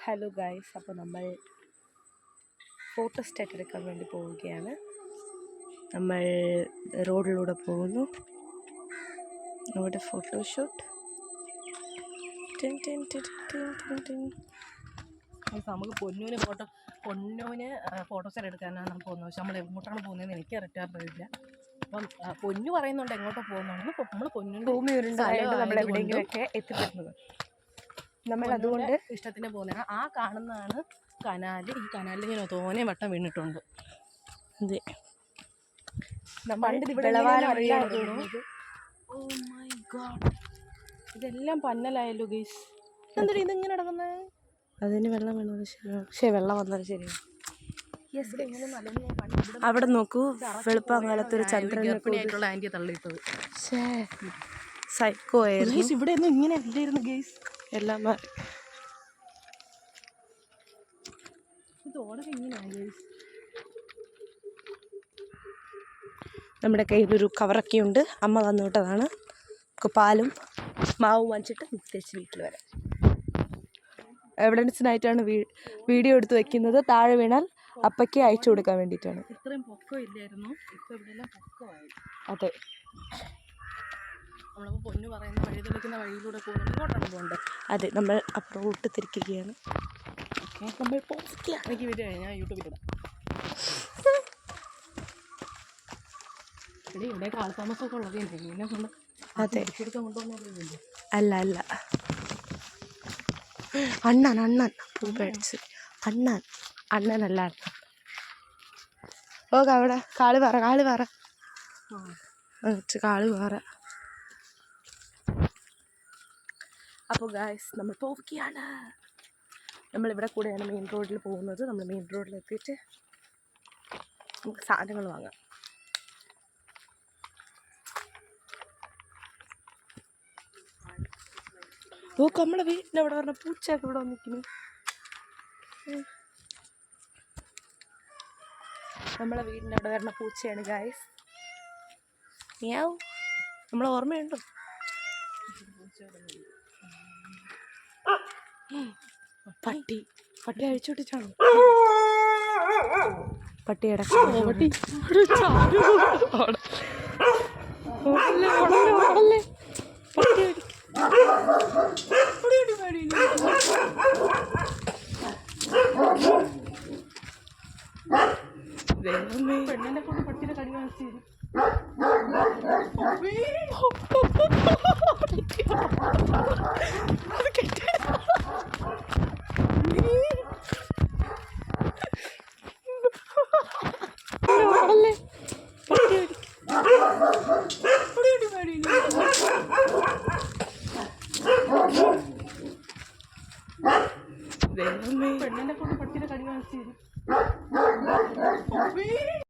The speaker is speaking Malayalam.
ഹലോ ഗൈസ്, അപ്പോൾ നമ്മൾ ഫോട്ടോ സ്റ്റാറ്റ് എടുക്കാൻ വേണ്ടി പോവുകയാണ്. നമ്മൾ റോഡിലൂടെ പോകുന്നു. അവിടെ ഫോട്ടോഷൂട്ട്. നമുക്ക് പൊന്നൂന് ഫോട്ടോസ് എടുക്കാനാണ് നമ്മൾ പോകുന്നത്. പക്ഷെ നമ്മൾ എങ്ങോട്ടാണ് പോകുന്നതെന്ന് എനിക്ക് റിട്ടേൺ അറിയില്ല. അപ്പം പൊന്നു പറയുന്നുണ്ട് എങ്ങോട്ടോ പോകുന്നുണ്ട്. നമ്മൾ പൊന്നിൻ്റെ ഭൂമി ഉരുണ്ടായിട്ട് നമ്മൾ എവിടെയെങ്കിലുമൊക്കെ എത്തിപ്പെടുന്നത്. നമ്മൾ അതുകൊണ്ട് ഇഷ്ടത്തിന് പോകുന്നതാണ്. ആ കാണുന്നതാണ് കനാല്. ഈ കനാലിൽ ഇങ്ങനെ തോനെ വട്ടം വീണിട്ടുണ്ട്. അതെ, ഇതെല്ലാം പന്നലായല്ലോ ഗൈസ്. എന്തിനാ ഇതിങ്ങനെ നടക്കുന്നത്? അതിന് വെള്ളം വീണത് ശരിയാണ്. പക്ഷേ വെള്ളം വന്നത് ശരിയാണ്. അവിടെ നോക്കൂ, വെളുപ്പാങ്കാലത്തൊരു ചന്ദ്രനായിട്ടുള്ള ആന്റിയെ തള്ളിയിട്ടത്. സൈക്കോ ആയിരുന്നു. ഇവിടെ ഒന്നും ഇങ്ങനെ അല്ലായിരുന്നു ഗൈസ്. എല്ലാം മാറി. നമ്മുടെ കയ്യിലൊരു കവറൊക്കെ ഉണ്ട്. അമ്മ തന്നു വിട്ടതാണ്. പാലും മാവും വാങ്ങിച്ചിട്ട് തേച്ച് വീട്ടിൽ വരാം. എവിഡൻസിനായിട്ടാണ് വീഡിയോ എടുത്ത് വെക്കുന്നത്. താഴെ വീണാൽ അപ്പയ്ക്ക് അയച്ചു കൊടുക്കാൻ വേണ്ടിയിട്ടാണ്. ഇത്രയും പൊക്കം ഇല്ലായിരുന്നു, ഇപ്പം ഇവിടെ പൊക്കമായി. അതെ, നമ്മളിപ്പോൾ പൊന്നു പറയുന്ന വഴി തെളിക്കുന്ന വഴിയിലൂടെ പോകുന്നുണ്ട്. ഇങ്ങോട്ടാണ് പോകേണ്ടത്. അതെ, നമ്മൾ അപ്പുറത്തോട്ട് തിരിക്കുകയാണ്. നമ്മൾ എനിക്ക് വീഡിയോ ഞാൻ യൂട്യൂബിലിടാം. ഇവിടെ കാലതാമസമൊക്കെ ഉള്ളത് എന്നെ കൊണ്ട്. അതെ, കൊണ്ടുവന്നില്ലേ? അല്ല അണ്ണൻ പേടിച്ച് അണ്ണനല്ല. ഓക്കെ, അവിടെ കാള് പറ അപ്പോൾ ഗായ്സ്, നമ്മൾ പോവുകയാണ്. നമ്മളിവിടെ കൂടെയാണ് മെയിൻ റോഡിൽ പോകുന്നത്. നമ്മൾ മെയിൻ റോഡിൽ എത്തിയിട്ട് നമുക്ക് സാധനങ്ങൾ വാങ്ങാം. നോക്ക്, നമ്മളെ വീട്ടിൻ്റെ അവിടെ പറഞ്ഞ പൂച്ചയൊക്കെ ഇവിടെ വന്നിരിക്കുന്നു. നമ്മളെ വീടിൻ്റെ അവിടെ വരുന്ന പൂച്ചയാണ് ഗായ്സ്. മിയാവ്. നമ്മളെ ഓർമ്മയുണ്ടോ? പട്ടി അഴിച്ചുവിട്ടിട്ടാണോ? പട്ടിയുടെ പെണ്ണിനെ കൊണ്ട് പട്ടിയുടെ കടി വാങ്ങിച്ചു. പെണ്ണിനെ കൊണ്ട് പട്ടിയുടെ കടി വാങ്ങിച്ചു.